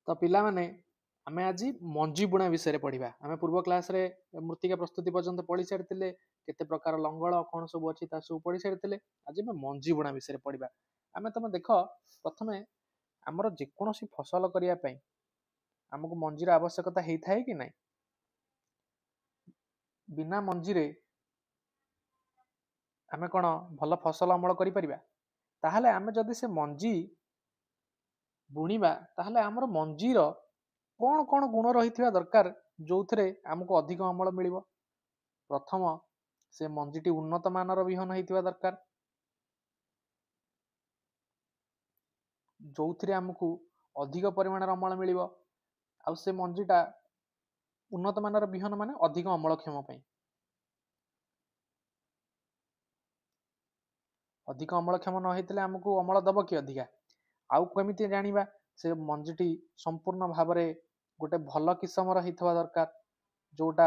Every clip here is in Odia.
तो पिलामाने आमे आज मंजी बुणा विषय पढ़िबा। आमे पूर्व क्लास रे मृत्तिका प्रस्तुति पर्यंत पढ़ी सारिथिले, केते प्रकार लंगल कोन सब अछि ता सब पढ़ी सारिथिले। आज आमे मंजी बुणा विषय पढ़िबा। आमे तमे देखो प्रथमे हमर जे कोनोसी फसल करिया पई हमकु मंजीर आवश्यकता हेई थाए कि नै? बिना मंजीरे आमे कोन भल फसल अमल करि परिबा? ताहाले आमे जदि से मंजी बुणीबा ताहाले हमर मंजीर कोन कोन गुण रहिथिबा दरकार जोउथरे हमकु अधिक अमल मिलिबो? प्रथम से मंजीटी उन्नत मानर बिहन हेइथिबा दरकार, जोउथरे हमकु अधिक परिमाणर अमल मिलिबो। आउ से मंजीटा उन्नत मानर बिहन माने अधिक अमलक्षम पई। अधिक अमलक्षम न हेतिले हमकु अमल दब कि अधिका? आउ केमिति जानिबा से मंजीटी संपूर्ण भाबरे गोटे भल किसमर हेइथवा दरकार, जोटा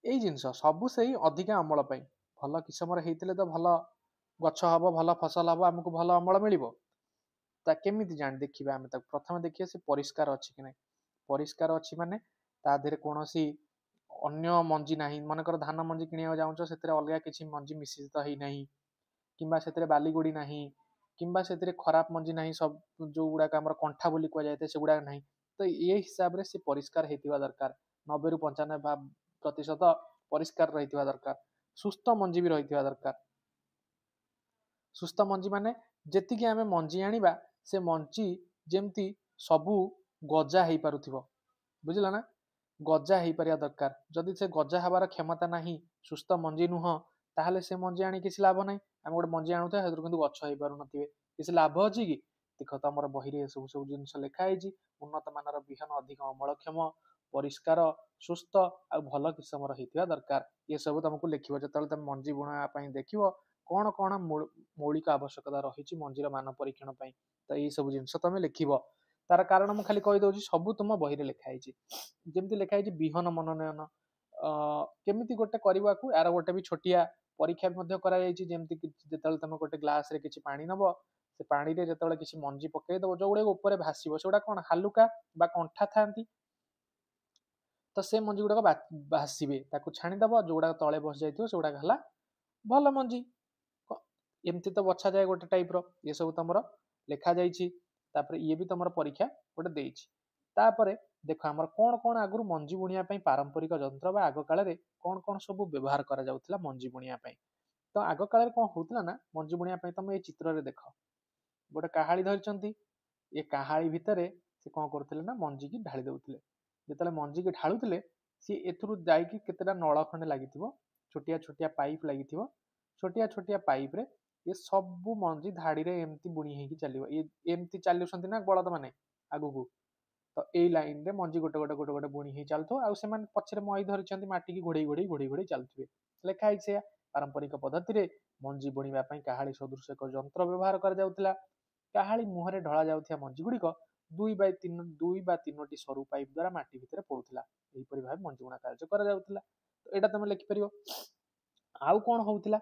एई जिंस सबु सेही अधिका अमल पई। भल किसमर हेइतिले तो भल गछ हबो, भल फसल हबो, हमकु भल अमल मिलिबो। ता केमिति जानि देखिबा आमे ताक प्रथम देखिए से परिष्कार अछि कि नै। परिष्कार अछि माने ता देहरे कोनोसी अन्य मंजी नाही। मनकर धान मंजी किनिया जाउछो सेतरे अलगा किछि मंजी मिश्रित हेइ नाही, किंबा सेतरे बाली गोडी नाही, किंबा सेतरे खराब मंजी नाही। सब जो गुडा का हमर कंठा बोली को जायते से गुडा नाही। तो ए हिसाब रे से परिष्कार हेतिबा दरकार। 90 रु 95% परिष्कार रहितिबा दरकार। सुस्थ मंजी भी रहितिबा दरकार। सुस्थ मंजी माने जेतिकी आमे मंजी आनिबा से मंजी जेमती सबु गजा हेइ पारुथिबो, बुझिला ना? गजा हेइ परिया दरकार। जदि से गजा हबार क्षमता नाही, सुस्थ मंजी नुह, ताहाले से मंजी आनि किछि लाभ नाही। आमे गोटे मंजी आनुथा हेतु किंतु गछ हेइ पारु नथिबे, किछि लाभ अछि कि? देखो त हमर बहि रे सब सब जिंस लेखा हेइजी। उन्नत मानर बिहन, अधिक अमलक्षम, परिष्कार, सुस्थ आ भल किसमर हेइतिबा दरकार। ये सब तुमको लेखिबो जतले तुम मंजी बुणा पई देखिबो कोन कोन मौलिक आवश्यकता रहिछि मंजीर मान परीक्षण पई। त ए सब जिंस तुम लेखिबो। तार कारण मु खाली कहि दउछि सब तुम बहि रे लेखा हेइछि। जेमति लेखा हेइछि बिहन मनोनयन, केमिति गोटे करबाकू यार गोटे भी छोटिया परीक्षा मध्ये करा जायछि। जेमति कि जतले तुम गोटे ग्लास रे किछि पानी नबो, से पानी रे जतले किछि मंजी पकेइ दबो, जो गुडे ऊपर भासिबो सेउडा कोन हालुका बा कंठा थांती। तो से मंजी गुडा भासिबे, ताकू छाणी दबो, जो गुडा तळे बस जाइथिबो से गुडा हला भल मंजी। एमती तो बछा जाए गोटे टाइप रो। ये सब तमरो लेखा जाइछि। तापर ये भी तमरो परीक्षा गोटे देइछि। तापरे देखो हमर कोन कोन आगुरु मंजी बुणिया पई पारंपरिक यंत्र बा आग काल रे कोन कोन सब व्यवहार करा जाउथला मंजी बुणिया पई। तो आग काल रे कोन होउतला ना मंजी बुणिया पई तमे ए चित्र रे देखो गोटे काहाळी धरिचंती। ए काहाळी भितरे से कोन करथिले ना मंजी की ढाळी दउथिले। जेतले मंजी की ढाळुथिले सी एथुरु जाईकी केतेटा नळ खंडे लागिथिबो, छोटिया छोटिया पाइप लागिथिबो। छोटिया छोटिया पाइप रे ये सब मंजी धाड़ी रे एमती बुणी हेकी चलिबो। ये एमती चालुसंती ना बळद माने आगुकू। तो ए लाइन रे मंजी गोटे गोटे गोटे गोटे बुणी हेई चालथो। आ सेमान पछरे मई धरिचंती माटी की घोड़ेई घोड़ेई घोड़ेई घोड़ेई चालथिबे। लेखा हेइसे पारंपरिक पद्धति रे मंजी बुणीबा पई काहाळी सदृश एक यंत्र व्यवहार कर जाउथला। काहाळी मुहरे ढळा जाउथिया मंजी गुडीको 2 बाय 3टी सरू पाइप द्वारा माटी भितरे पडुथला। एही परि भाबे मंजी बुणा कार्य कर जाउथला। तो एटा तमे लिखि परिबो। आउ कोन होउथला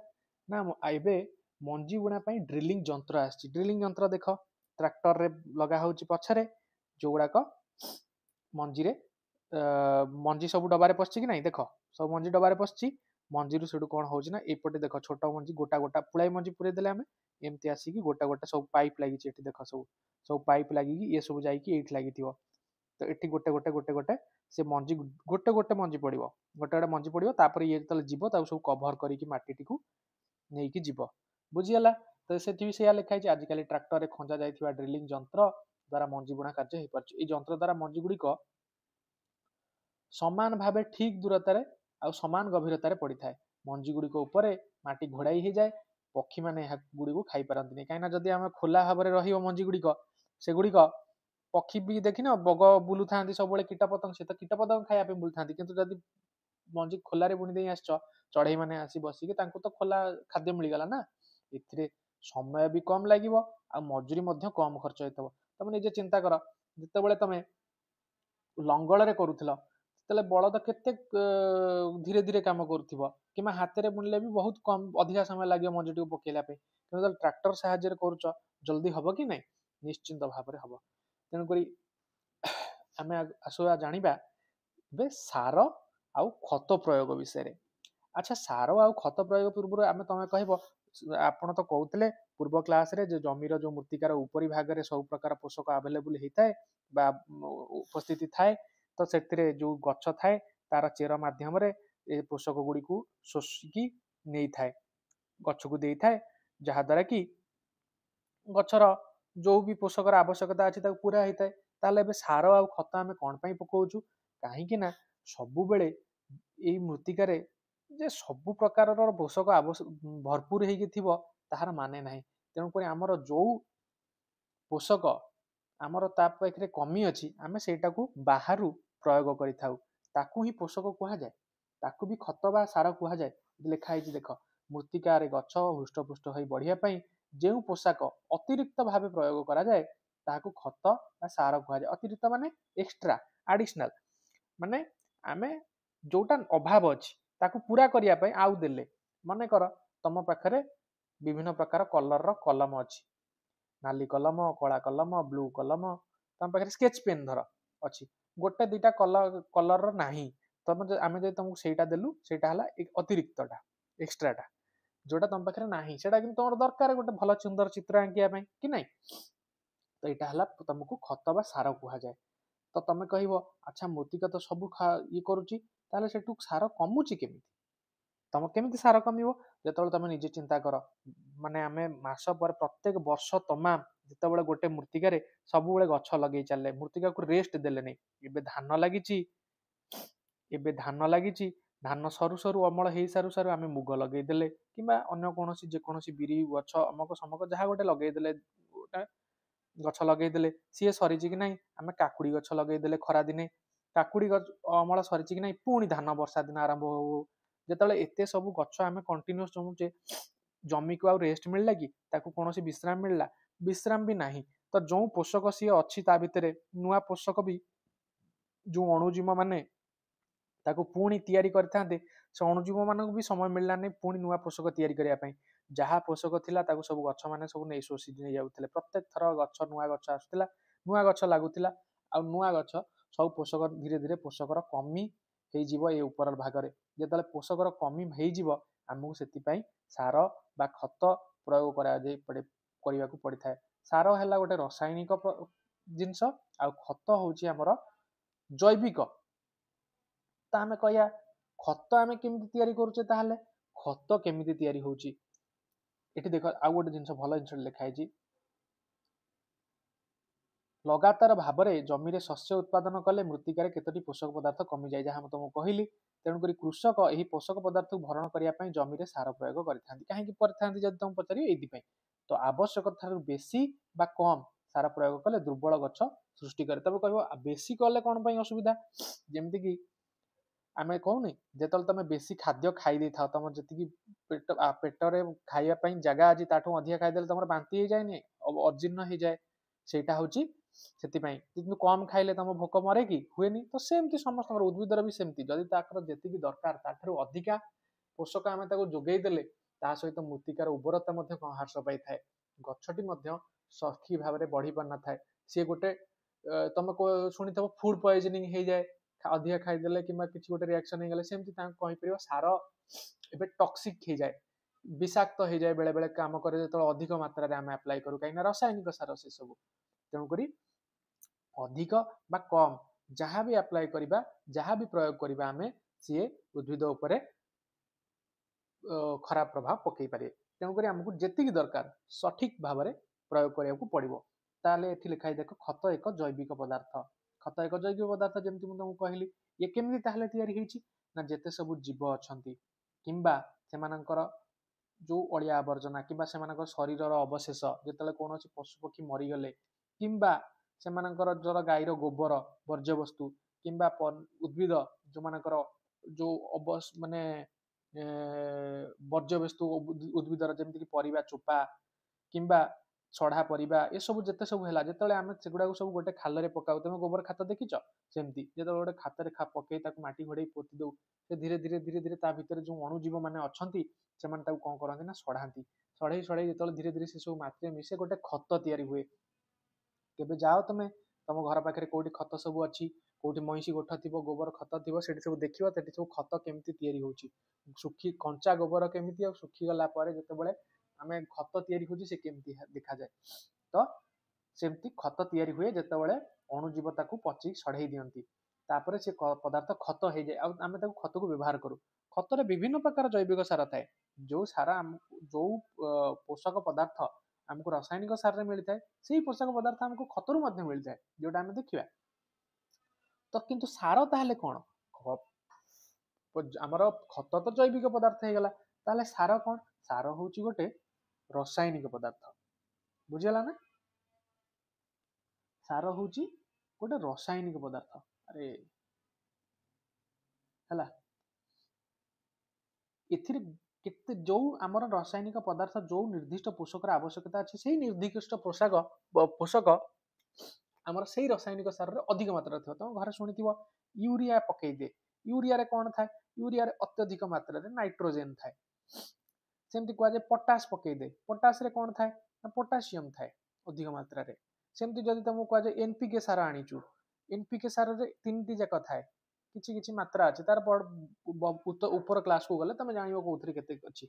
ना एबे मंजी बुणा पई ड्रिलिंग यंत्र आछि। ड्रिलिंग यंत्र देखो ट्रैक्टर रे लगा होउची पछरे, जो गुडा को मंजी रे मंजी सब डबारे पछची कि नाही देखो सब मंजी डबारे पछची। मंजी रु सेडु कोन होउची ना एपटे देखो छोटा मंजी गोटा गोटा पुळाई मंजी पुरे देले आमे एमती आसी कि गोटा गोटा सब पाइप लागि एठी देखो सब सब पाइप लागि कि ये सब जाई कि एठी लागिथिबो। तो एठी गोटे गोटे गोटे गोटे से मंजी गोटे गोटे मंजी पड़िबो, गोटे गोटे मंजी पड़िबो। तापर ये तले जीवो ताउ सब कवर करिकि माटी टिकु नेइकी जीवो, बुझियला। तो सेठी भी सेया लेखा आजि काली ट्रैक्टर रे खंजा जाइथिबा ड्रिलिंग यंत्र द्वारा मंजी बुणा कार्य हेइ परछि। ए यंत्र द्वारा मंजी गुडी को समान भावे ठीक दूरतारे आ समान गभीरतारे पड़ी थाए। मंजी गुडी को ऊपर माटी घोड़ाई हे जाए, पक्षी माने ଏହା गुडी को खाई पारंतिनी। काईना जदि आमे खोला भाबरे रहिबो मंजी गुडी को से गुडी को पक्षी भी देखिन बग बुलु थांती सब बेले कीट पतंग से तो कीट पतंग खाया पे बुलु थांती। किंतु जदि मंजी खोला रे बुणी देई आछो चढ़ई माने आसी बसिकी तांको तो खोला खाद्य मिली गला ना। एथिरे समय भी कम लागिबो आ मजूरी मध्ये कम खर्च हेतबो। तमे निजे चिंता कर जते बेले तमे लंगल रे करूथिलो तले बळद केते धीरे धीरे काम करूथिबो, किमा हाथ रे बुणले भी बहुत कम अधिका समय लागियो मंजीटी को पकेला पे। किंतु ट्रैक्टर सहाय्य रे करूचो जल्दी हबो कि नाही। निश्चिंत भाव में हम। तेणुक आम आसवा जाना ଏବେ ସାର ଆଉ ଖତ ପ୍ରୟୋଗ ବିଷୟରେ। ଆଚ୍ଛା, ସାର ଆଉ ଖତ ପ୍ରୟୋଗ ପୂର୍ବରୁ ତମେ କହିବ, ଆପଣ ତ କହୁଥିଲେ ପୂର୍ବ କ୍ଲାସରେ ଯେ ଜମିର ଯୋଉ ମୃତ୍ତିକାର ଉପରି ଭାଗରେ ସବୁ ପ୍ରକାର ପୋଷକ ଆଭେଲେବୁଲ ହେଇଥାଏ ବା ଉପସ୍ଥିତି ଥାଏ, ତ ସେଥିରେ ଯୋଉ ଗଛ ଥାଏ ତାର ଚେର ମାଧ୍ୟମରେ ଏ ପୋଷକ ଗୁଡିକୁ ଶୋଷିକି ନେଇଥାଏ, ଗଛକୁ ଦେଇଥାଏ, ଯାହା ଦ୍ୱାରା କି ଗଛର ଯୋଉ ବି ପୋଷକର ଆବଶ୍ୟକତା ଅଛି ତାକୁ ପୁରା ହେଇଥାଏ। ତାହେଲେ ଏବେ ସାର ଆଉ ଖତ ଆମେ କଣ ପାଇଁ ପକଉଛୁ? କାହିଁକି ନା ସବୁବେଳେ ଏଇ ମୃତ୍ତିକାରେ ଯେ ସବୁ ପ୍ରକାରର ପୋଷକ ଭରପୁର ହେଇକି ଥିବ ତାହାର ମାନେ ନାହିଁ। ତେଣୁକରି ଆମର ଯୋଉ ପୋଷକ ଆମର ତା ପାଖରେ କମି ଅଛି, ଆମେ ସେଇଟାକୁ ବାହାରୁ ପ୍ରୟୋଗ କରିଥାଉ, ତାକୁ ହିଁ ପୋଷକ କୁହାଯାଏ, ତାକୁ ବି ଖତ ବା ସାର କୁହାଯାଏ। ଲେଖା ହେଇଛି ଦେଖ, ମୃତ୍ତିକାରେ ଗଛ ହୃଷ୍ଟପୃଷ୍ଟ ହୋଇ ବଢିବା ପାଇଁ ଯେଉଁ ପୋଷାକ ଅତିରିକ୍ତ ଭାବେ ପ୍ରୟୋଗ କରାଯାଏ ତାହାକୁ ଖତ ବା ସାର କୁହାଯାଏ। ଅତିରିକ୍ତ ମାନେ ଏକ୍ସଟ୍ରା, ଆଡିସନାଲ, ମାନେ ଆମେ ଯୋଉଟା ଅଭାବ ଅଛି ତାକୁ ପୁରା କରିବା ପାଇଁ ଆଉ ଦେଲେ। ମନେକର ତମ ପାଖରେ ବିଭିନ୍ନ ପ୍ରକାର କଲରର କଲମ ଅଛି, ନାଲି କଲମ, କଳା କଲମ, ବ୍ଲୁ କଲମ, ତମ ପାଖରେ ସ୍କେଚ ପେନ୍ ଧର ଅଛି, ଗୋଟେ ଦିଟା କଲରର ନାହିଁ, ଆମେ ଯଦି ତମକୁ ସେଇଟା ଦେଲୁ, ସେଇଟା ହେଲା ଅତିରିକ୍ତଟା, ଏକ୍ସଟ୍ରାଟା, ଯୋଉଟା ତମ ପାଖରେ ନାହିଁ, ସେଇଟା କିନ୍ତୁ ତମର ଦରକାର ଗୋଟେ ଭଲ ସୁନ୍ଦର ଚିତ୍ର ଆଙ୍କିବା ପାଇଁ କି ନାଇଁ, ତ ଏଇଟା ହେଲା ତମକୁ ଖତ ବା ସାର କୁହାଯାଏ। ତ ତମେ କହିବ, ଆଚ୍ଛା ମୃତ୍ତିକା ତ ସବୁ ଇଏ କରୁଛି, ତାହେଲେ ସେଠୁ ସାର କମୁଛି କେମିତି? ତମ କେମିତି ସାର କମିବ? ଯେତେବେଳେ ତମେ ନିଜେ ଚିନ୍ତା କର, ମାନେ ଆମେ ମାସ ପରେ ପ୍ରତ୍ୟେକ ବର୍ଷ ତମାମ ଯେତେବେଳେ ଗୋଟେ ମୃତ୍ତିକାରେ ସବୁବେଳେ ଗଛ ଲଗେଇ ଚାଲିଲେ, ମୃତ୍ତିକାକୁ ରେଷ୍ଟ ଦେଲେନି। ଏବେ ଧାନ ଲାଗିଛି, ଧାନ ସରୁ ସରୁ ଅମଳ ହେଇ ସାରୁ ସାରୁ ଆମେ ମୁଗ ଲଗେଇଦେଲେ, କିମ୍ବା ଅନ୍ୟ କୌଣସି ଯେକୌଣସି ବିରି ଗଛ ଅମକ ସମକ ଯାହା ଗୋଟେ ଲଗେଇଦେଲେ, ଗୋଟେ ଗଛ ଲଗେଇଦେଲେ, ସିଏ ସରିଛି କି ନାହିଁ, ଆମେ କାକୁଡି ଗଛ ଲଗେଇଦେଲେ ଖରା ଦିନେ, କାକୁଡି ଗଛ ଅମଳ ସରିଛି କି ନାହିଁ, ପୁଣି ଧାନ ବର୍ଷା ଦିନ ଆରମ୍ଭ ହଉ। ଯେତେବେଳେ ଏତେ ସବୁ ଗଛ ଆମେ କଣ୍ଟିନ୍ୟୁଅସ ଜମୁଛେ, ଜମିକୁ ଆଉ ରେଷ୍ଟ ମିଳିଲା କି? ତାକୁ କୌଣସି ବିଶ୍ରାମ ମିଳିଲା? ବିଶ୍ରାମ ବି ନାହିଁ। ତ ଯୋଉ ପୋଷକ ସିଏ ଅଛି ତା ଭିତରେ, ନୂଆ ପୋଷକ ବି ଯୋଉ ଅଣୁଜୀବ ମାନେ ତାକୁ ପୁଣି ତିଆରି କରିଥାନ୍ତେ, ସେ ଅଣୁଜୀବ ମାନଙ୍କୁ ବି ସମୟ ମିଳିଲାନି ପୁଣି ନୂଆ ପୋଷକ ତିଆରି କରିବା ପାଇଁ। ଯାହା ପୋଷକ ଥିଲା ତାକୁ ସବୁ ଗଛ ମାନେ ସବୁ ନେଇ ଶୋଷି ନେଇ ଯାଉଥିଲେ। ପ୍ରତ୍ୟେକ ଥର ନୂଆ ଗଛ ଆସୁଥିଲା, ନୂଆ ଗଛ ଲାଗୁଥିଲା, ଆଉ ନୂଆ ଗଛ ସବୁ ପୋଷକ ଧୀରେ ଧୀରେ ପୋଷକର କମି ହେଇଯିବ। ଏ ଉପର ଭାଗରେ ଯେତେବେଳେ ପୋଷକର କମି ହେଇଯିବ, ଆମକୁ ସେଥିପାଇଁ ସାର ବା ଖତ ପ୍ରୟୋଗ କରିବାକୁ ପଡିଥାଏ। ସାର ହେଲା ଗୋଟେ ରାସାୟନିକ ଜିନିଷ, ଆଉ ଖତ ହଉଛି ଆମର ଜୈବିକ। ତ ଆମେ କହିବା ଖତ ଆମେ କେମିତି ତିଆରି କରୁଛେ? ତାହେଲେ ଖତ କେମିତି ତିଆରି ହଉଛି, ଏଠି ଦେଖ ଆଉ ଗୋଟେ ଜିନିଷ, ଭଲ ଜିନିଷ ଲେଖା ହେଇଛି, ଲଗାତାର ଭାବରେ ଜମିରେ ଶସ୍ୟ ଉତ୍ପାଦନ କଲେ ମୃତ୍ତିକାରେ କେତୋଟି ପୋଷକ ପଦାର୍ଥ କମିଯାଏ, ଯାହା ମୁଁ ତମକୁ କହିଲି। ତେଣୁକରି କୃଷକ ଏହି ପୋଷକ ପଦାର୍ଥକୁ ଭରଣ କରିବା ପାଇଁ ଜମିରେ ସାର ପ୍ରୟୋଗ କରିଥାନ୍ତି। କାହିଁକି କରିଥାନ୍ତି ଯଦି ତମକୁ ପଚାରିବେ, ଏଇଥିପାଇଁ। ତ ଆବଶ୍ୟକତା ଠାରୁ ବେଶୀ ବା କମ ସାର ପ୍ରୟୋଗ କଲେ ଦୁର୍ବଳ ଗଛ ସୃଷ୍ଟି କରେ। ତମେ କହିବ ବେଶୀ କଲେ କଣ ପାଇଁ ଅସୁବିଧା? ଯେମିତିକି ଆମେ କହୁନି, ଯେତେବେଳେ ତମେ ବେଶୀ ଖାଦ୍ୟ ଖାଇ ଦେଇଥାଅ, ତମର ଯେତିକି ପେଟରେ ଖାଇବା ପାଇଁ ଜାଗା ଅଛି ତାଠୁ ଅଧିକା ଖାଇଦେଲେ ତମର ବାନ୍ତି ହେଇଯାଏନି, ଅଜୀର୍ଣ୍ଣ ହେଇଯାଏ, ସେଇଟା ହଉଛି ସେଥିପାଇଁ। କିନ୍ତୁ କମ ଖାଇଲେ ତମ ଭୋକ ମରେ କି? ହୁଏନି। ତ ସେମିତି ସମସ୍ତଙ୍କର, ଉଦ୍ଭିଦର ବି ସେମିତି, ଯଦି ତାଙ୍କର ଯେତିକି ଦରକାର ତାଠାରୁ ଅଧିକା ପୋଷକ ଆମେ ତାକୁ ଯୋଗେଇ ଦେଲେ, ତା ସହିତ ମୃତ୍ତିକାର ଉର୍ବରତା ମଧ୍ୟ ହ୍ରାସ ପାଇଥାଏ, ଗଛଟି ମଧ୍ୟ ସଠିକ ଭାବରେ ବଢି ପାରିନଥାଏ। ସିଏ ଗୋଟେ ତମେ ଶୁଣିଥିବ ଫୁଡ ପଏଜନିଂ ହେଇଯାଏ, ଅଧିକା ଖାଇଦେଲେ କିମ୍ବା କିଛି ଗୋଟେ ରିଆକ୍ସନ ହେଇଗଲେ, ସେମିତି ତାଙ୍କୁ କହିପାରିବ ସାର ଏବେ ଟକ୍ସିକ ହେଇଯାଏ, ବିଷାକ୍ତ ହେଇଯାଏ, ବେଳେ ବେଳେ କାମ କରେ ଯେତେବେଳେ ଅଧିକ ମାତ୍ରାରେ ଆମେ ଆପ୍ଲାଏ କରୁ, କାହିଁକିନା ରାସାୟନିକ ସାର ସେ ସବୁ। ତେଣୁକରି ଅଧିକ ବା କମ ଯାହା ବି ଆପ୍ଲାଏ କରିବା, ଯାହା ବି ପ୍ରୟୋଗ କରିବା ଆମେ, ସିଏ ଉଦ୍ଭିଦ ଉପରେ ଖରାପ ପ୍ରଭାବ ପକେଇ ପାରିବେ। ତେଣୁକରି ଆମକୁ ଯେତିକି ଦରକାର ସଠିକ ଭାବରେ ପ୍ରୟୋଗ କରିବାକୁ ପଡିବ। ତାହେଲେ ଏଠି ଲେଖା ହେଇ ଦେଖ, ଖତ ଏକ ଜୈବିକ ପଦାର୍ଥ। ଖତ ଏକ ଜୈବିକ ପଦାର୍ଥ, ଯେମିତି ମୁଁ ତମକୁ କହିଲି। ଇଏ କେମିତି ତାହେଲେ ତିଆରି ହେଇଛି? ନା ଯେତେ ସବୁ ଜୀବ ଅଛନ୍ତି କିମ୍ବା ସେମାନଙ୍କର ଯୋଉ ଅଳିଆ ଆବର୍ଜନା କିମ୍ବା ସେମାନଙ୍କ ଶରୀରର ଅବଶେଷ, ଯେତେବେଳେ କୌଣସି ପଶୁପକ୍ଷୀ ମରିଗଲେ, କିମ୍ବା ସେମାନଙ୍କର ଧର ଗାଈର ଗୋବର ବର୍ଜ୍ୟବସ୍ତୁ, କିମ୍ବା ଉଦ୍ଭିଦ ଯୋଉମାନଙ୍କର ଯୋଉ ମାନେ ବର୍ଜ୍ୟବସ୍ତୁ ଉଦ୍ଭିଦର, ଯେମିତିକି ପରିବା ଚୋପା କିମ୍ବା ସଢା ପରିବା, ଏସବୁ ଯେତେ ସବୁ ହେଲା, ଯେତେବେଳେ ଆମେ ସେଗୁଡାକୁ ସବୁ ଗୋଟେ ଖାଲରେ ପକାଉ, ତମେ ଗୋବର ଖାତ ଦେଖିଛ? ସେମିତି ଯେତେବେଳେ ଗୋଟେ ଖାତରେ ପକେଇ ତାକୁ ମାଟି ଘୋଡେଇ ପୋତି ଦଉ, ସେ ଧୀରେ ଧୀରେ ଧୀରେ ଧୀରେ ତା ଭିତରେ ଯୋଉ ଅଣୁଜୀବ ମାନେ ଅଛନ୍ତି, ସେମାନେ ତାକୁ କଣ କରନ୍ତି ନା ସଢାନ୍ତି। ସଢେଇ ସଢେଇ ଯେତେବେଳେ ଧୀରେ ଧୀରେ ସେ ସବୁ ମାଟିରେ ମିଶେ, ଗୋଟେ ଖତ ତିଆରି ହୁଏ। केबे जाओ तुम तुम घर पाखे कोठी खत सब अच्छी कोठी महिषी गोठ थी गोबर खत थी सेठी सब देखिए सेठी सब खत केमती तैयारी होची सुखी कंचा गोबर केमती आ सुखी गला पर जेतेबेले आमे खत तैयारी होची से केमती देखा जाए तो सेमती खत तैयारी हुए जेतेबेले अणुजीव ताकू पची सढ़ई दियंती तापर से पदार्थ खत हो जाए आम खत को व्यवहार करूँ खतर विभिन्न प्रकार जैविक सार थाए जो सार जो पोषक पदार्थ आमको रासायनिक सार मिलता है से पोषक पदार्थ आमको खतरु मिलता है जोटा आम देखा तो किंतु सार ताहले कौन आमर खत तो जैविक पदार्थ हो गला ताहले सार कौन सार हूँ गोटे रासायनिक पदार्थ बुझीगला ना सार हूँ गोटे रासायनिक पदार्थ अरे है एथिरे केते जो आमर रासायनिक पदार्थ जो निर्दिष्ट पोषकर आवश्यकता अच्छी से निर्दिष्ट पोषक आमर से रासायनिक सार अधिक मात्रा थी तुम घर शुणी यूरिया पकईदे यूरिया कौन थाए यूरिया अत्यधिक मात्रा नाइट्रोजेन थाए सेमती कहुए पटास पकईदे पटास कौन थाए पोटासियम थाए अधिक मात्रा सेमती जदि तुमको कहुए एनपीके सार आनीचु एनपीके सार तीन जाक थाए किछि किछि मात्रा अच्छे तार ऊपर क्लास को गले तुम जान कौन के अच्छी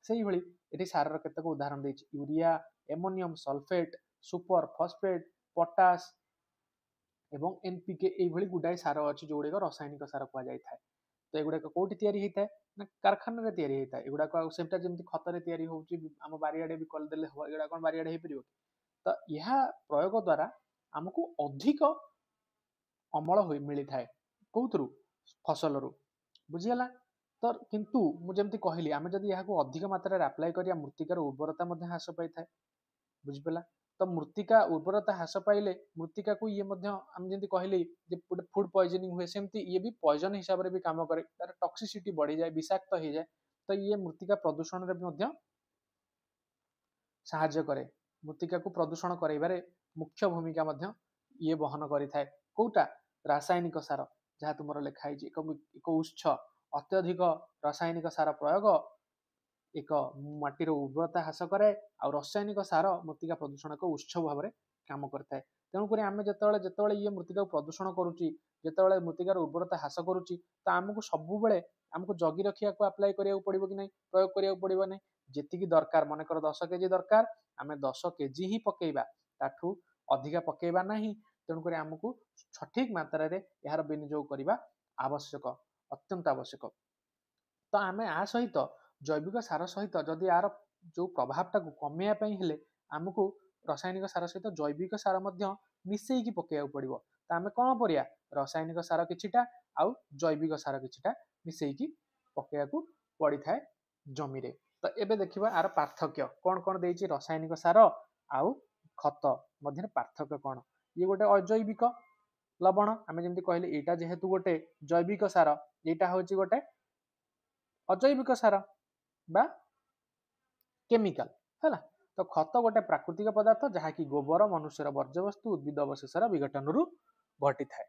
से भाई ये सार केतक उदाहरण देछि urea ammonium sulphate superphosphate potash एवं एनपीके ये गुड़ाए सार अच्छी जो गुड़िक रासायनिक सार कहुए तो एगुड़ाक कौटी तैयारी होता है ना कारखाना रे तैयारी होता है एगुड़ाक सेटा जमी खतर तैयारी होची आम बारियाडे भी करदेले हम एगुड़ा कौन बारियाडे हो पार तो यह प्रयोग द्वारा आमको अधिक अमल मिलता है कौथरू फसल रू बुझीगला तो किंतु मुझे कहली आम जब यह अधिक मात्रा आप्लाय करिया मृत्तिकार उर्वरता ह्रास पाई था बुझीपारा तो मृत्तिका उर्वरता ह्रास पाइले मृत्तिका को ये आम जमी कहली गोटे फूड पॉइजनिंग हुए सेमती ये भी पॉइजन हिसाब से भी काम करे तार टॉक्सिसिटी बढ़ी जाए विषाक्त हो जाए तो ये मृत्तिका प्रदूषण रे साहाय्य करे मृत्तिका को प्रदूषण कराइबारे मुख्य भूमिका ये बहन करिथाए कोटा रासायनिक सार जहाँ तुम लिखाई एक उत्स अत्यधिक रासायनिक सार प्रयोग एक माटीर उर्वरता ह्रास करे आ रासायनिक सार मृत्तिका प्रदूषण एक उत्स भाव में काम करता तेणुक आम जिते ये मृत्तिका प्रदूषण करुच्ची जिते मृत्तिकार उर्वरता ह्रास करुच्ची तो आमको सबुबले आमको जगी रखा आप्लाय करा पड़ो कि नहीं प्रयोग करा पड़ो नहीं जी दरकार मनकर 10 केजी दरकार आम 10 केजी ही पकेबा ताठू अधिका पकेबा नहीं तेणुक आमको सठिक मात्रा यार विनियोग करने आवश्यक अत्यंत आवश्यक तो आम आ सहित जैविक सार सहित जदि यार जो प्रभावटा को कमेवाई हेले आमको रासायनिक सार सहित जैविक सार मिसेकी पकेया पड़ो तो आम कौन करिया रासायनिक सार किछिटा आउ जैविक सार किछिटा मिसेकी पकेया पड़ी थाए जमी रे तो एबे देखिबा आर पार्थक्य कौन कौन देछि रासायनिक सार आउ खत मध्य पार्थक्य कौन ये गोटे अजैविक लवण आम जमी कहले यहाँ जेहेतु गोटे जैविक सार यहाँ हूँ गोटे अजैविक सार बा केमिकल है तो खत गोटे प्राकृतिक पदार्थ जहाँकि गोबर मनुष्यर वर्ज्यवस्तु उद्भिद अवशेषर विघटन घटी थाए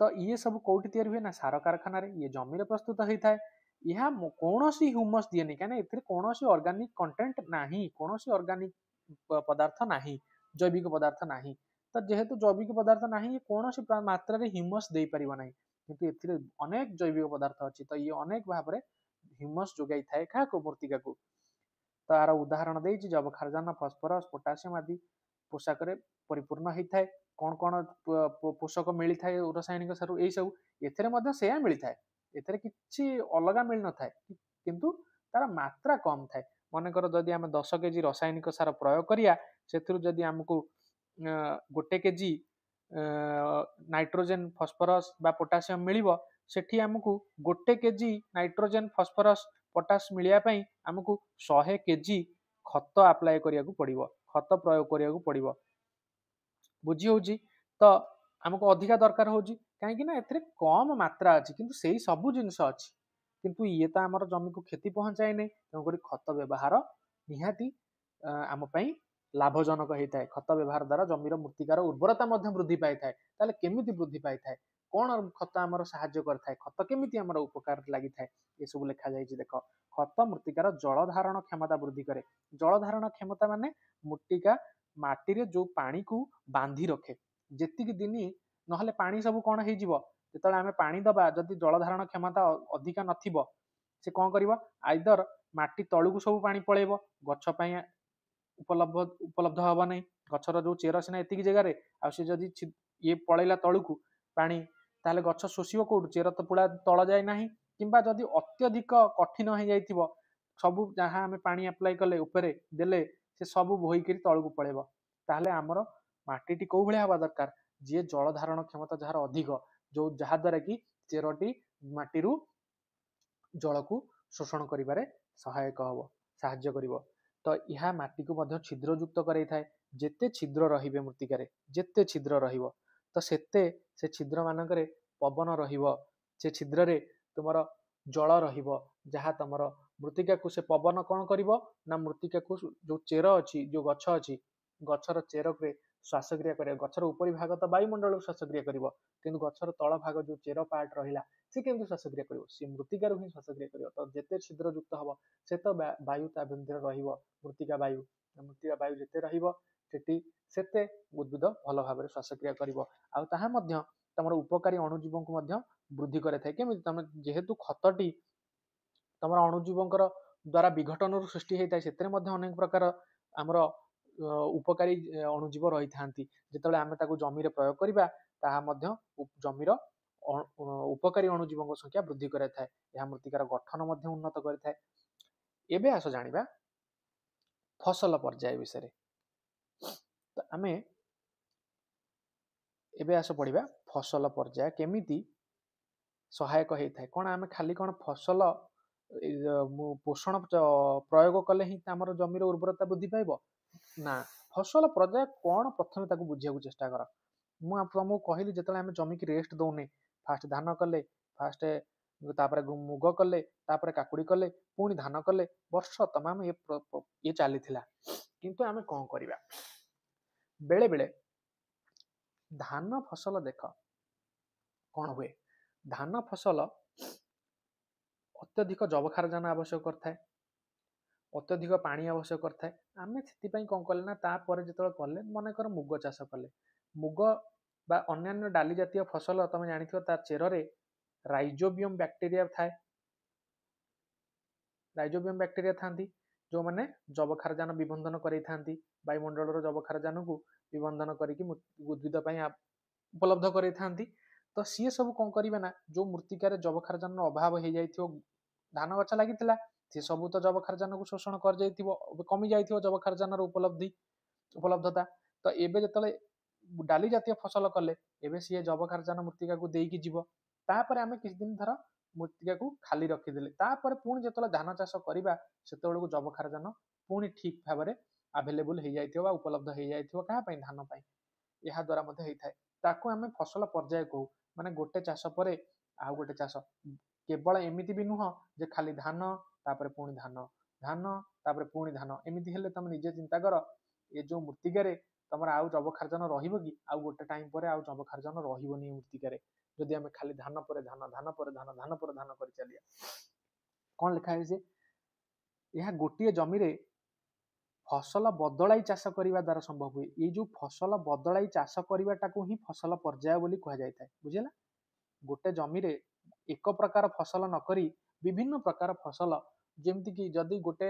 तो ये सब कौटी तैयारी हुए ना सार कारखाना ये जमी प्रस्तुत होता है यह कौन सी ह्यूमस दिए कहीं कौन सी ऑर्गेनिक कंटेंट नहीं कौन सी ऑर्गेनिक पदार्थ नहीं जैविक पदार्थ नहीं तो जेहेतु जैविक पदार्थ नहीं कौन सी मात्रा ह्यूमस दे पार ना किंतु ए अनेक जैविक पदार्थ अच्छी तो ये अनेक भाव में ह्यूमस जोगाई थाए क्या मृत्तिका को तो यार उदाहरण देछि जबखारजान फस्फरस पोटासियम आदि पोशाक परिपूर्ण होता है कौन कौन पोषक मिलता है रासायनिक सार यही सब एया मिलता है एथेरे किछि अलग मिल न थाए किंतु तार मात्रा कम थाए मनकर जदि आम 10 केजी रासायनिक सार प्रयोग करिया सेथिरु जदि आमको गोटे केजी नाइट्रोजेन फस्फरस बा पोटासियम मिलिबो सेठी आमको गोटे केजी नाइट्रोजेन फस्फरस पोटास मिलिया पई आमको 100 केजी खत अप्लाई करिया को पड़िबो खत प्रयोग करिया को पड़िबो बुझी होउची तो आमको अधिका दरकार होउची कहीं ना एथरे कम मात्रा अच्छी किंतु सेही सबु जिनस अच्छी किंतु ये तो आमर जमी को क्षति पहुंचाए नहीं तेणुक खत व्यवहार निहाती आम पई लाभजनक होता है खत व्यवहार द्वारा जमीर मृत्तिकार उर्वरता वृद्धि पाई थाए ताले केमिति वृद्धि पाई थाए कौन खत आमर साहाय्य करथाए खत केमिति आमर उपकार लागि थाए ये सब लिखा जाइछि देख खत मृत्तिकार जल धारण क्षमता वृद्धि करे जल धारण क्षमता माने मृत्तिका ମାଟିରେ ଯୋଉ ପାଣିକୁ ବାନ୍ଧି ରଖେ। ଯେତିକି ଦିନ ନହେଲେ ପାଣି ସବୁ କ'ଣ ହେଇଯିବ, ଯେତେବେଳେ ଆମେ ପାଣି ଦବା, ଯଦି ଜଳ ଧାରଣ କ୍ଷମତା ଅଧିକା ନଥିବ, ସେ କ'ଣ କରିବ, ଆଇଦର ମାଟି ତଳକୁ ସବୁ ପାଣି ପଳେଇବ, ଗଛ ପାଇଁ ଉପଲବ୍ଧ ହବ ନାହିଁ। ଗଛର ଯୋଉ ଚେର ସିନା ଏତିକି ଜାଗାରେ, ଆଉ ସେ ଯଦି ଇଏ ପଳେଇଲା ତଳକୁ ପାଣି, ତାହେଲେ ଗଛ ଶୋଷିବ କୋଉଠୁ, ଚେର ତ ପୁରା ତଳ ଯାଏ ନାହିଁ। କିମ୍ବା ଯଦି ଅତ୍ୟଧିକ କଠିନ ହେଇଯାଇଥିବ, ସବୁ ଯାହା ଆମେ ପାଣି ଆପ୍ଲାଏ କଲେ ଉପରେ ଦେଲେ ସେ ସବୁ ବୋହିକିରି ତଳକୁ ପଳେଇବ। ତାହେଲେ ଆମର ମାଟିଟି କୋଉ ଭଳିଆ ହବା ଦରକାର, ଯିଏ ଜଳ ଧାରଣ କ୍ଷମତା ଯାହାର ଅଧିକ, ଯୋଉ ଯାହା ଦ୍ୱାରା କି ଚେରଟି ମାଟିରୁ ଜଳକୁ ଶୋଷଣ କରିବାରେ ସହାୟକ ହବ, ସାହାଯ୍ୟ କରିବ। ତ ଏହା ମାଟିକୁ ମଧ୍ୟ ଛିଦ୍ରଯୁକ୍ତ କରାଇଥାଏ। ଯେତେ ଛିଦ୍ର ରହିବେ ମୃତ୍ତିକାରେ, ଯେତେ ଛିଦ୍ର ରହିବ, ତ ସେତେ ସେ ଛିଦ୍ର ମାନଙ୍କରେ ପବନ ରହିବ, ସେ ଛିଦ୍ରରେ ତୁମର ଜଳ ରହିବ, ଯାହା ତମର ମୃତ୍ତିକାକୁ, ସେ ପବନ କ'ଣ କରିବ ନା, ମୃତ୍ତିକାକୁ ଯୋଉ ଚେର ଅଛି, ଯୋଉ ଗଛ ଅଛି, ଗଛର ଚେରରେ ଶ୍ୱାସକ୍ରିୟା କରିବ। ଗଛର ଉପରି ଭାଗ ତ ବାୟୁମଣ୍ଡଳକୁ ଶ୍ୱାସକ୍ରିୟା କରିବ, କିନ୍ତୁ ଗଛର ତଳ ଭାଗ ଯୋଉ ଚେର ପାର୍ଟ ରହିଲା, ସେ କେମିତି ଶ୍ୱାସକ୍ରିୟା କରିବ, ସେ ମୃତ୍ତିକାରୁ ହିଁ ଶ୍ୱାସକ୍ରିୟା କରିବ। ତ ଯେତେ ଛିଦ୍ରଯୁକ୍ତ ହବ, ସେ ତ ବାୟୁ ତା ଭିତରେ ରହିବ, ମୃତ୍ତିକା ବାୟୁ ଯେତେ ରହିବ, ସେତେ ଉଦ୍ଭିଦ ଭଲ ଭାବରେ ଶ୍ୱାସକ୍ରିୟା କରିବ। ଆଉ ତାହା ମଧ୍ୟ ତମର ଉପକାରୀ ଅଣୁଜୀବଙ୍କୁ ମଧ୍ୟ ବୃଦ୍ଧି କରିଥାଏ। କେମିତି, ତମେ ଯେହେତୁ ଖତଟି ତମର ଅଣୁଜୀବଙ୍କର ଦ୍ୱାରା ବିଘଟନରୁ ସୃଷ୍ଟି ହେଇଥାଏ, ସେଥିରେ ମଧ୍ୟ ଅନେକ ପ୍ରକାର ଆମର ଉପକାରୀ ଅଣୁଜୀବ ରହିଥାନ୍ତି। ଯେତେବେଳେ ଆମେ ତାକୁ ଜମିରେ ପ୍ରୟୋଗ କରିବା, ତାହା ମଧ୍ୟ ଜମିର ଉପକାରୀ ଅଣୁଜୀବଙ୍କ ସଂଖ୍ୟା ବୃଦ୍ଧି କରିଥାଏ। ଏହା ମୃତ୍ତିକାର ଗଠନ ମଧ୍ୟ ଉନ୍ନତ କରିଥାଏ। ଏବେ ଆସ ଜାଣିବା ଫସଲ ପର୍ଯ୍ୟାୟ ବିଷୟରେ। ତ ଆମେ ଏବେ ଆସ ପଢିବା ଫସଲ ପର୍ଯ୍ୟାୟ କେମିତି ସହାୟକ ହେଇଥାଏ। କ'ଣ ଆମେ ଖାଲି କ'ଣ ଫସଲ ପୋଷଣ ପ୍ରୟୋଗ କଲେ ହିଁ ଆମର ଜମିର ଉର୍ବରତା ବୃଦ୍ଧି ପାଇବ? ନା, ଫସଲ ପର୍ଯ୍ୟାୟ କ'ଣ, ପ୍ରଥମେ ତାକୁ ବୁଝିବାକୁ ଚେଷ୍ଟା କର। ମୁଁ ତମକୁ କହିଲି, ଯେତେବେଳେ ଆମେ ଜମିକି ରେଷ୍ଟ ଦଉନେ, ଫାଷ୍ଟ ଧାନ କଲେ, ତାପରେ ମୁଗ କଲେ, ତାପରେ କାକୁଡି କଲେ, ପୁଣି ଧାନ କଲେ, ବର୍ଷ ତମାମ ଇଏ ଚାଲିଥିଲା। କିନ୍ତୁ ଆମେ କ'ଣ କରିବା, ବେଳେ ବେଳେ ଧାନ ଫସଲ ଦେଖ କ'ଣ ହୁଏ। ଧାନ ଫସଲ ଅତ୍ୟଧିକ ଯବକ୍ଷାରଜାନ ଆବଶ୍ୟକ କରିଥାଏ, ଅତ୍ୟଧିକ ପାଣି ଆବଶ୍ୟକ କରିଥାଏ। ଆମେ ସେଥିପାଇଁ କ'ଣ କଲେ ନା, ତାପରେ ଯେତେବେଳେ କଲେ, ମନେକର ମୁଗ ଚାଷ କଲେ, ମୁଗ ବା ଅନ୍ୟାନ୍ୟ ଡାଲି ଜାତୀୟ ଫସଲ, ତମେ ଜାଣିଥିବ ତା ଚେରରେ ରାଇଜୋବିୟମ ବ୍ୟାକ୍ଟେରିଆ ଥାଏ। ରାଇଜୋବିୟମ ବ୍ୟାକ୍ଟେରିଆ ଥାନ୍ତି, ଯେଉଁମାନେ ଯବକ୍ଷାରଜାନ ବିବନ୍ଧନ କରାଇଥାନ୍ତି, ବାୟୁମଣ୍ଡଳର ଯବକ୍ଷାରଜାନକୁ ବିବନ୍ଧନ କରିକି ଉଦ୍ଭିଦ ପାଇଁ ଉପଲବ୍ଧ କରାଇଥାନ୍ତି। ତ ସିଏ ସବୁ କ'ଣ କରିବେ ନା, ଯୋଉ ମୃତ୍ତିକାରେ ଯବକ୍ଷାରଜାନର ଅଭାବ ହେଇଯାଇଥିବ, ଧାନ ଗଛ ଲାଗିଥିଲା, ସେ ସବୁ ତ ଯବକ୍ଷାରଜାନକୁ ଶୋଷଣ କରିଯାଇଥିବ, କମି ଯାଇଥିବ ଯବକ୍ଷାରଜାନର ଉପଲବ୍ଧତା। ତ ଏବେ ଯେତେବେଳେ ଡାଲି ଜାତୀୟ ଫସଲ କଲେ, ଏବେ ସିଏ ଯବକ୍ଷାରଜାନ ମୃତ୍ତିକାକୁ ଦେଇକି ଯିବ। ତାପରେ ଆମେ କିଛି ଦିନ ଧର ମୃତ୍ତିକାକୁ ଖାଲି ରଖିଦେଲେ, ତାପରେ ପୁଣି ଯେତେବେଳେ ଧାନ ଚାଷ କରିବା, ସେତେବେଳକୁ ଯବକ୍ଷାରଜାନ ପୁଣି ଠିକ୍ ଭାବରେ ଆଭେଲେବୁଲ ହେଇଯାଇଥିବ ବା ଉପଲବ୍ଧ ହେଇଯାଇଥିବ। କାହା ପାଇଁ? ଧାନ ପାଇଁ। ଏହା ଦ୍ୱାରା ମଧ୍ୟ ହେଇଥାଏ। ତାକୁ ଆମେ ଫସଲ ପର୍ଯ୍ୟାୟ କହୁ। ମାନେ ଗୋଟେ ଚାଷ ପରେ ଆଉ ଗୋଟେ ଚାଷ। କେବଳ ଏମିତି ବି ନୁହଁ ଯେ ଖାଲି ଧାନ ତାପରେ ପୁଣି ଧାନ, ଧାନ ତାପରେ ପୁଣି ଧାନ, ଏମିତି ହେଲେ ତମେ ନିଜେ ଚିନ୍ତା କର, ଏ ଯୋଉ ମୃତ୍ତିକାରେ ତମର ଆଉ ଯବକ୍ଷାରଜାନ ରହିବ କି? ଆଉ ଗୋଟେ ଟାଇମ୍ ପରେ ଆଉ ଯବକ୍ଷାରଜାନ ରହିବନି ମୃତ୍ତିକାରେ, ଯଦି ଆମେ ଖାଲି ଧାନ ପରେ ଧାନ, ଧାନ ପରେ ଧାନ, ଧାନ ପରେ ଧାନ କରି ଚାଲିବା। କ'ଣ ଲେଖା ହେଇଛି? ଏହା ଗୋଟିଏ ଜମିରେ ଫସଲ ବଦଳାଇ ଚାଷ କରିବା ଦ୍ୱାରା ସମ୍ଭବ ହୁଏ। ଏଇ ଯୋଉ ଫସଲ ବଦଳାଇ ଚାଷ କରିବାଟାକୁ ହିଁ ଫସଲ ପର୍ଯ୍ୟାୟ ବୋଲି କୁହାଯାଇଥାଏ। ବୁଝିଲା? ଗୋଟେ ଜମିରେ ଏକ ପ୍ରକାର ଫସଲ ନ କରି ବିଭିନ୍ନ ପ୍ରକାର ଫସଲ, ଯେମିତିକି ଯଦି ଗୋଟେ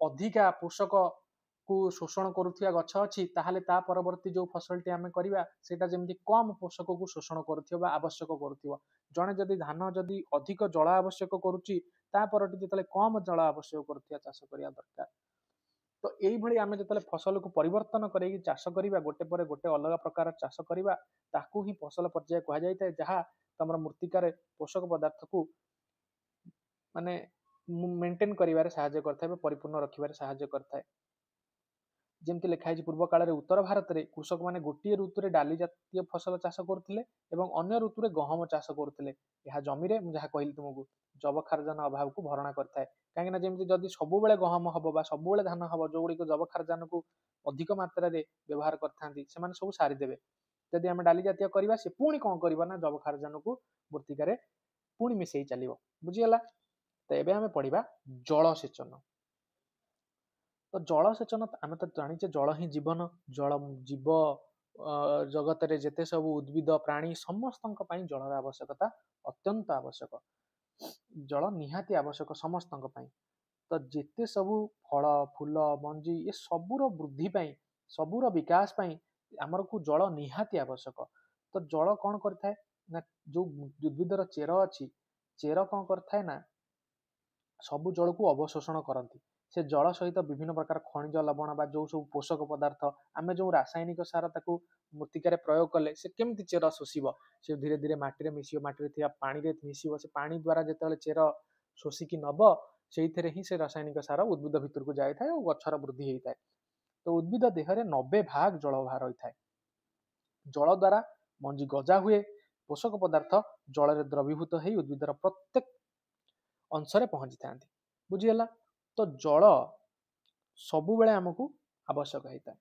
ଅଧିକା ପୋଷକକୁ ଶୋଷଣ କରୁଥିବା ଗଛ ଅଛି, ତାହେଲେ ତା ପରବର୍ତ୍ତୀ ଯୋଉ ଫସଲଟି ଆମେ କରିବା, ସେଇଟା ଯେମିତି କମ୍ ପୋଷକକୁ ଶୋଷଣ କରୁଥିବ ବା ଆବଶ୍ୟକ କରୁଥିବ। ଜଣେ ଯଦି ଧାନ ଯଦି ଅଧିକ ଜଳ ଆବଶ୍ୟକ କରୁଛି, ତା ପରଟି ଯେତେବେଳେ କମ୍ ଜଳ ଆବଶ୍ୟକ କରୁଥିବା ଚାଷ କରିବା ଦରକାର। ତ ଏଇଭଳି ଆମେ ଯେତେବେଳେ ଫସଲକୁ ପରିବର୍ତ୍ତନ କରିକି ଚାଷ କରିବା, ଗୋଟେ ପରେ ଗୋଟେ ଅଲଗା ପ୍ରକାର ଚାଷ କରିବା, ତାକୁ ହିଁ ଫସଲ ପର୍ଯ୍ୟାୟ କୁହାଯାଇଥାଏ, ଯାହା ତମର ମୃତ୍ତିକାରେ ପୋଷକ ପଦାର୍ଥକୁ ମାନେ ମେଣ୍ଟେନ୍ କରିବାରେ ସାହାଯ୍ୟ କରିଥାଏ ବା ପରିପୂର୍ଣ୍ଣ ରଖିବାରେ ସାହାଯ୍ୟ କରିଥାଏ। ଯେମିତି ଲେଖା ହେଇଛି, ପୂର୍ବ କାଳରେ ଉତ୍ତର ଭାରତରେ କୃଷକମାନେ ଗୋଟିଏ ଋତୁରେ ଡାଲି ଜାତୀୟ ଫସଲ ଚାଷ କରୁଥିଲେ ଏବଂ ଅନ୍ୟ ଋତୁରେ ଗହମ ଚାଷ କରୁଥିଲେ। ଏହା ଜମିରେ, ମୁଁ ଯାହା କହିଲି ତୁମକୁ, ଯବକ୍ଷାରଜାନ ଅଭାବକୁ ଭରଣା କରିଥାଏ। କାହିଁକିନା ଯେମିତି ଯଦି ସବୁବେଳେ ଗହମ ହବ ବା ସବୁବେଳେ ଧାନ ହବ, ଯୋଉଗୁଡ଼ିକ ଯବକ୍ଷାରଜାନକୁ ଅଧିକ ମାତ୍ରାରେ ବ୍ୟବହାର କରିଥାନ୍ତି, ସେମାନେ ସବୁ ସାରିଦେବେ। ଯଦି ଆମେ ଡାଲି ଜାତୀୟ କରିବା, ସେ ପୁଣି କ'ଣ କରିବ ନା, ଯବକ୍ଷାରଜାନକୁ ମୃତ୍ତିକାରେ ପୁଣି ମିଶେଇ ଚାଲିବ। ବୁଝିଗଲା? ତ ଏବେ ଆମେ ପଢିବା ଜଳସେଚନ। ତ ଜଳସେଚନ ଆମେ ତ ଜାଣିଛେ ଜଳ ହିଁ ଜୀବନ। ଜଳ ଜୀବ ଜଗତରେ ଯେତେ ସବୁ ଉଦ୍ଭିଦ ପ୍ରାଣୀ ସମସ୍ତଙ୍କ ପାଇଁ ଜଳର ଆବଶ୍ୟକତା ଅତ୍ୟନ୍ତ ଆବଶ୍ୟକ। ଜଳ ନିହାତି ଆବଶ୍ୟକ ସମସ୍ତଙ୍କ ପାଇଁ। ତ ଯେତେ ସବୁ ଫଳ ଫୁଲ ମଞ୍ଜି ଏ ସବୁର ବୃଦ୍ଧି ପାଇଁ ସବୁର ବିକାଶ ପାଇଁ ଆମକୁ ଜଳ ନିହାତି ଆବଶ୍ୟକ। ତ ଜଳ କଣ କରିଥାଏ ନା ଯୋଉ ଉଦ୍ଭିଦର ଚେର ଅଛି ଚେର କଣ କରିଥାଏ ନା ସବୁ ଜଳକୁ ଅବଶୋଷଣ କରନ୍ତି। ସେ ଜଳ ସହିତ ବିଭିନ୍ନ ପ୍ରକାର ଖଣିଜ ଲବଣ ବା ଯୋଉ ସବୁ ପୋଷକ ପଦାର୍ଥ ଆମେ ଯୋଉ ରାସାୟନିକ ସାର ତାକୁ ମୃତ୍ତିକାରେ ପ୍ରୟୋଗ କଲେ ସେ କେମିତି ଚେର ଶୋଷିବ, ସେ ଧୀରେ ଧୀରେ ମାଟିରେ ମିଶିବ, ମାଟିରେ ଥିବା ପାଣିରେ ମିଶିବ, ସେ ପାଣି ଦ୍ୱାରା ଯେତେବେଳେ ଚେର ଶୋଷିକି ନବ ସେଇଥିରେ ହିଁ ସେ ରାସାୟନିକ ସାର ଉଦ୍ଭିଦ ଭିତରକୁ ଯାଇଥାଏ ଓ ଗଛର ବୃଦ୍ଧି ହେଇଥାଏ। ତ ଉଦ୍ଭିଦ ଦେହରେ 90% ଜଳ ରହିଥାଏ। ଜଳ ଦ୍ୱାରା ମଞ୍ଜି ଗଜା ହୁଏ, ପୋଷକ ପଦାର୍ଥ ଜଳରେ ଦ୍ରବୀଭୂତ ହେଇ ଉଦ୍ଭିଦର ପ୍ରତ୍ୟେକ ଅଂଶରେ ପହଞ୍ଚିଥାନ୍ତି। ବୁଝିଗଲା? ତ ଜଳ ସବୁବେଳେ ଆମକୁ ଆବଶ୍ୟକ ହେଇଥାଏ।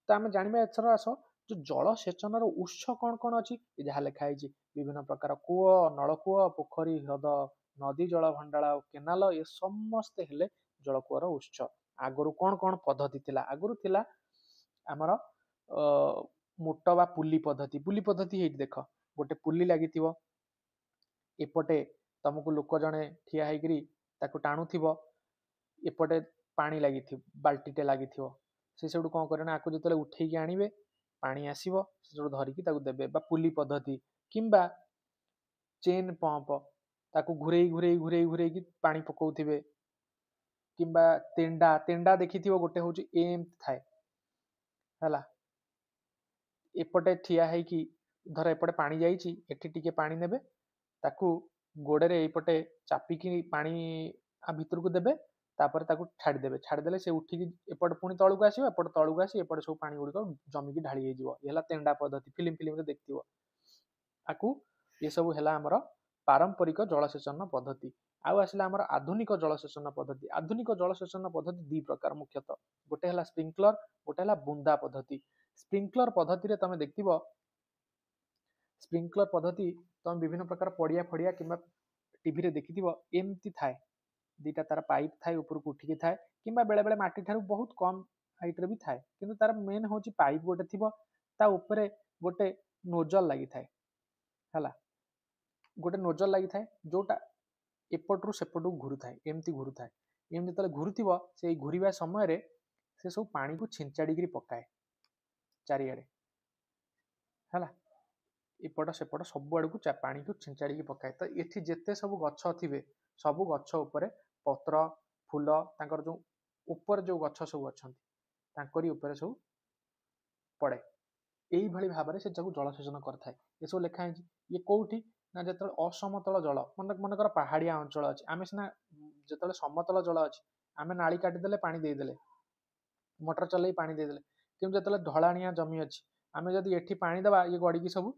ତ ଆମେ ଜାଣିବା ଏଥର ଆସ ଯେ ଜଳସେଚନର ଉତ୍ସ କଣ କଣ ଅଛି। ଯାହା ଲେଖା ହେଇଛି ବିଭିନ୍ନ ପ୍ରକାର କୂଅ, ନଳକୂଅ, ପୋଖରୀ, ହ୍ରଦ, ନଦୀ ଜଳ ଭଣ୍ଡାର ଆଉ କେନାଲ ଏ ସମସ୍ତେ ହେଲେ ଜଳକୂଅର ଉତ୍ସ। ଆଗରୁ କଣ କଣ ପଦ୍ଧତି ଥିଲା? ଆଗରୁ ଥିଲା ଆମର ମୋଟ ବା ପୁଲି ପଦ୍ଧତି। ପୁଲି ପଦ୍ଧତି ହେଇଠି ଦେଖ, ଗୋଟେ ପୁଲି ଲାଗିଥିବ, ଏପଟେ ତମକୁ ଲୋକ ଜଣେ ଠିଆ ହେଇକିରି ତାକୁ ଟାଣୁଥିବ, ଏପଟେ ପାଣି ଲାଗିଥିବ, ବାଲ୍ଟିଟେ ଲାଗିଥିବ। ସେ ସେଠୁ କଣ କରିବେ ନା ଆକୁ ଯେତେବେଳେ ଉଠେଇକି ଆଣିବେ ପାଣି ଆସିବ, ସେ ସେଠୁ ଧରିକି ତାକୁ ଦେବେ। ବା ପୁଲି ପଦ୍ଧତି କିମ୍ବା ଚେନ୍ ପମ୍ପ, ତାକୁ ଘୁରେଇ ଘୁରେଇ ଘୁରେଇ ଘୁରେଇକି ପାଣି ପକଉଥିବେ। କିମ୍ବା ତେଣ୍ଡା, ତେଣ୍ଡା ଦେଖିଥିବ ଗୋଟେ ହଉଛି ଏମିତି ଥାଏ ହେଲା, ଏପଟେ ଠିଆ ହେଇକି ଧର ଏପଟେ ପାଣି ଯାଇଛି, ଏଠି ଟିକେ ପାଣି ନେବେ, ତାକୁ ଗୋଡରେ ଏଇପଟେ ଚାପିକି ପାଣି ଭିତରକୁ ଦେବେ, ତାପରେ ତାକୁ ଛାଡ଼ିଦେବେ। ଛାଡ଼ିଦେଲେ ସେ ଉଠିକି ଏପଟେ ପୁଣି ତଳକୁ ଆସିବ, ଏପଟେ ତଳକୁ ଆସି ଏପଟେ ସବୁ ପାଣି ଗୁଡ଼ିକ ଜମିକି ଢାଳି ହେଇଯିବ। ଏ ହେଲା ତେଣ୍ଡା ପଦ୍ଧତି, ଫିଲ୍ମରେ ଦେଖିଥିବ। ଆକୁ ଏସବୁ ହେଲା ଆମର ପାରମ୍ପରିକ ଜଳସେଚନ ପଦ୍ଧତି। ଆଉ ଆସିଲା ଆମର ଆଧୁନିକ ଜଳସେଚନ ପଦ୍ଧତି। ଆଧୁନିକ ଜଳସେଚନ ପଦ୍ଧତି ଦୁଇ ପ୍ରକାର ମୁଖ୍ୟତଃ, ଗୋଟେ ହେଲା ସ୍ପ୍ରିଙ୍କଲର, ଗୋଟେ ହେଲା ବୁନ୍ଦା ପଦ୍ଧତି। ସ୍ପ୍ରିଙ୍କଲର ପଦ୍ଧତିରେ ତମେ ଦେଖିଥିବ, ସ୍ପ୍ରିଙ୍କଲର ପଦ୍ଧତି ତମେ ବିଭିନ୍ନ ପ୍ରକାର ପଡ଼ିଆ ଫଡ଼ିଆ କିମ୍ବା ଟିଭିରେ ଦେଖିଥିବ, ଏମିତି ଥାଏ, ଦିଟା ତାର ପାଇପ୍ ଥାଏ, ଉପରକୁ ଉଠିକି ଥାଏ, କିମ୍ବା ବେଳେ ବେଳେ ମାଟି ଠାରୁ ବହୁତ କମ ହାଇଟରେ ବି ଥାଏ, କିନ୍ତୁ ତାର ମେନ୍ ହଉଛି ପାଇପ୍ ଗୋଟେ ଥିବ, ତା ଉପରେ ଗୋଟେ ନୋଜଲ ଲାଗିଥାଏ ହେଲା, ଗୋଟେ ନୋଜଲ ଲାଗିଥାଏ ଯୋଉଟା ଏପଟରୁ ସେପଟକୁ ଘୁରୁଥାଏ, ଏମିତି ଘୁରୁଥାଏ। ଏମିତି ଯେତେବେଳେ ଘୁରୁଥିବ, ସେଇ ଘୁରିବା ସମୟରେ ସେ ସବୁ ପାଣିକୁ ଛିଞ୍ଚାଡ଼ିକିରି ପକାଏ ଚାରିଆଡ଼େ ହେଲା, ଏପଟ ସେପଟ ସବୁଆଡ଼କୁ ପାଣିକୁ ଛିଞ୍ଚାଡ଼ିକି ପକାଏ। ତ ଏଠି ଯେତେ ସବୁ ଗଛ ଥିବେ ସବୁ ଗଛ ଉପରେ ପତ୍ର ଫୁଲ ତାଙ୍କର ଯୋଉ ଉପରେ ଯୋଉ ଗଛ ସବୁ ଅଛନ୍ତି ତାଙ୍କରି ଉପରେ ସବୁ ପଡ଼େ। ଏଇଭଳି ଭାବରେ ସେ ତାକୁ ଜଳସେଚନ କରିଥାଏ। ଏସବୁ ଲେଖା ହେଇଛି। ଇଏ କୋଉଠି ନା ଯେତେବେଳେ ଅସମତଳ ଜଳ, ମନେକର ପାହାଡ଼ିଆ ଅଞ୍ଚଳ ଅଛି, ଆମେ ସିନା ଯେତେବେଳେ ସମତଳ ଜଳ ଅଛି ଆମେ ନାଳି କାଟିଦେଲେ ପାଣି ଦେଇଦେଲେ, ମଟର ଚଲେଇ ପାଣି ଦେଇଦେଲେ, କିନ୍ତୁ ଯେତେବେଳେ ଢଳାଣିଆ ଜମି ଅଛି ଆମେ ଯଦି ଏଠି ପାଣି ଦେବା ଇଏ ଗଡ଼ିକି ସବୁ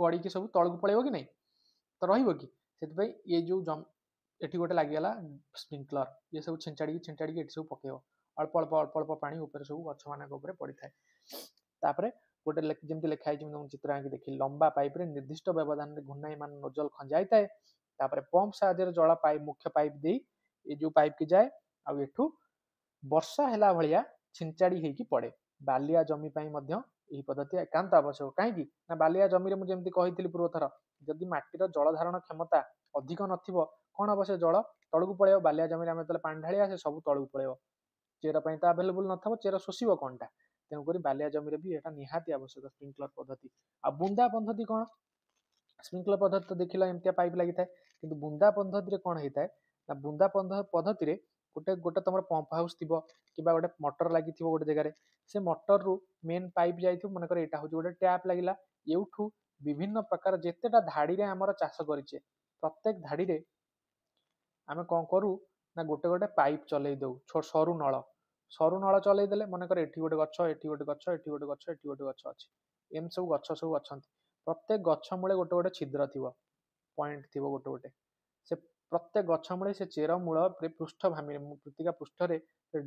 ଗଡ଼ିକି ସବୁ ତଳକୁ ପଳେଇବ କି ନାହିଁ, ତ ରହିବ କି? ସେଥିପାଇଁ ଇଏ ଯୋଉ ଏଠି ଗୋଟେ ଲାଗିଗଲା ସ୍ପ୍ରିଙ୍କଲର, ଇଏ ସବୁ ଛିଞ୍ଚାଡ଼ିକି ଛିଞ୍ଚାଡ଼ିକି ଏଠି ସବୁ ପକେଇବ। ଅଳ୍ପ ଅଳ୍ପ ଅଳ୍ପ ଅଳ୍ପ ପାଣି ଉପରେ ସବୁ ଗଛମାନଙ୍କ ଉପରେ ପଡ଼ିଥାଏ। ତାପରେ ଗୋଟେ ଯେମିତି ଲେଖା ହେଇଛି, ମୁଁ ଚିତ୍ର ଆଙ୍କି ଦେଖିଲି, ଲମ୍ବା ପାଇପରେ ନିର୍ଦ୍ଦିଷ୍ଟ ବ୍ୟବଧାନରେ ଘୂର୍ଣ୍ଣାୟମାନ ନୋଜଲ ଖଞ୍ଜା ହେଇଥାଏ। ତାପରେ ପମ୍ପ ସାହାଯ୍ୟରେ ଜଳ ପାଇପ୍ ମୁଖ୍ୟ ପାଇପ୍ ଦେଇ ଏ ଯୋଉ ପାଇପ୍ କି ଯାଏ, ଆଉ ଏଠୁ ବର୍ଷା ହେଲା ଭଳିଆ ଛିଞ୍ଚାଡ଼ି ହେଇକି ପଡ଼େ। ବାଲିଆ ଜମି ପାଇଁ ମଧ୍ୟ ଏହି ପଦ୍ଧତି ଏକାନ୍ତ ଆବଶ୍ୟକ। କାହିଁକି ନା ବାଲିଆ ଜମିରେ ମୁଁ ଯେମିତି କହିଥିଲି ପୂର୍ବଥର, ଯଦି ମାଟିର ଜଳ ଧାରଣ କ୍ଷମତା ଅଧିକ ନଥିବ କଣ ହବ, ସେ ଜଳ ତଳକୁ ପଳେଇବ। ବାଲିଆ ଜମିରେ ଆମେ ଯେତେବେଳେ ପାଣି ଢାଳିବା ସେ ସବୁ ତଳକୁ ପଳେଇବ, ଚେର ପାଇଁ ତ ଆଭେଲେବୁଲ ନଥିବ, ଚେର ଶୋଷିବ କଣଟା, ତେଣୁକରି ବାଲିଆ ଜମିରେ ବି ଏଟା ନିହାତି ଆବଶ୍ୟକ ସ୍ପ୍ରିଙ୍କଲର ପଦ୍ଧତି। ଆଉ ବୁନ୍ଦା ପଦ୍ଧତି କଣ? ସ୍ପ୍ରିଙ୍କଲର ପଦ୍ଧତି ତ ଦେଖିଲା ଏମିତିଆ ପାଇପ୍ ଲାଗିଥାଏ, କିନ୍ତୁ ବୁନ୍ଦା ପଦ୍ଧତିରେ କଣ ହେଇଥାଏ ନା ବୁନ୍ଦା ପଦ୍ଧତିରେ ଗୋଟେ ତମର ପମ୍ପ ହାଉସ ଥିବ କିମ୍ବା ଗୋଟେ ମଟର ଲାଗିଥିବ ଗୋଟେ ଜାଗାରେ, ସେ ମଟରରୁ ମେନ୍ ପାଇପ୍ ଯାଇଥିବ, ମନେକର ଏଇଟା ହଉଛି ଗୋଟେ ଟ୍ୟାପ ଲାଗିଲା, ଏଉଠୁ ବିଭିନ୍ନ ପ୍ରକାର ଯେତେଟା ଧାଡିରେ ଆମର ଚାଷ କରିଛେ ପ୍ରତ୍ୟେକ ଧାଡିରେ ଆମେ କଣ କରୁ ନା ଗୋଟେ ଗୋଟେ ପାଇପ୍ ଚଲେଇ ଦଉ, ସରୁ ନଳ ଚଲେଇ ଦେଲେ, ମନେକର ଏଠି ଗୋଟେ ଗଛ, ଏଠି ଗୋଟେ ଗଛ, ଏଠି ଗୋଟେ ଗଛ, ଏଠି ଗୋଟେ ଗଛ ଅଛି, ଏମିତି ସବୁ ଗଛ ସବୁ ଅଛନ୍ତି, ପ୍ରତ୍ୟେକ ଗଛ ମୂଳେ ଗୋଟେ ଗୋଟେ ଛିଦ୍ର ଥିବ, ପଏଣ୍ଟ ଥିବ ଗୋଟେ ଗୋଟେ, ସେ ପ୍ରତ୍ୟେକ ଗଛ ମୂଳେ ସେ ଚେର ମୂଳ ପୃଷ୍ଠଭାମୀରେ ମୃତ୍ତିକା ପୃଷ୍ଠରେ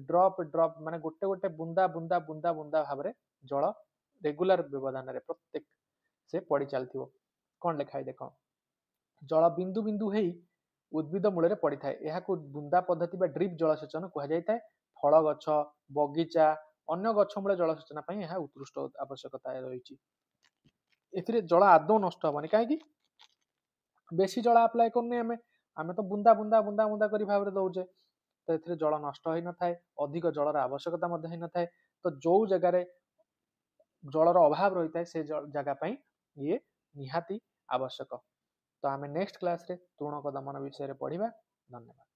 ଡ୍ରପ ଡ୍ରପ ମାନେ ଗୋଟେ ଗୋଟେ ବୁନ୍ଦା ବୁନ୍ଦା ବୁନ୍ଦା ବୁନ୍ଦା ଭାବରେ ଜଳ ରେଗୁଲାର ବ୍ୟବଧାନରେ ପ୍ରତ୍ୟେକ ସେ ପଡ଼ି ଚାଲିଥିବ। କଣ ଲେଖା ହେଇ ଦେଖ, ଜଳ ବିନ୍ଦୁ ବିନ୍ଦୁ ହେଇ उद्भिद मूल पड़ी था यह बुंदा पद्धति ड्रिप जलसेचन कहुए फल गछ बगीचा अन्य गछ मूल जलसेचन यह उत्कृष्ट आवश्यकता रही ए जल आदौ नष्ट हेनी कहीं बेसी जल आप्लाय करनी आम तो बुंदा बुंदा बुंदा बुंदा कर भाव में दौचे तो ये जल नष्ट हो न था अधिक जलर आवश्यकता न था तो जो जगार जलर अभाव रही है से जगह ये निहाती आवश्यक तो आम नेक्स्ट क्लास रे तृणक दमन विषय पढ़ा धन्यवाद।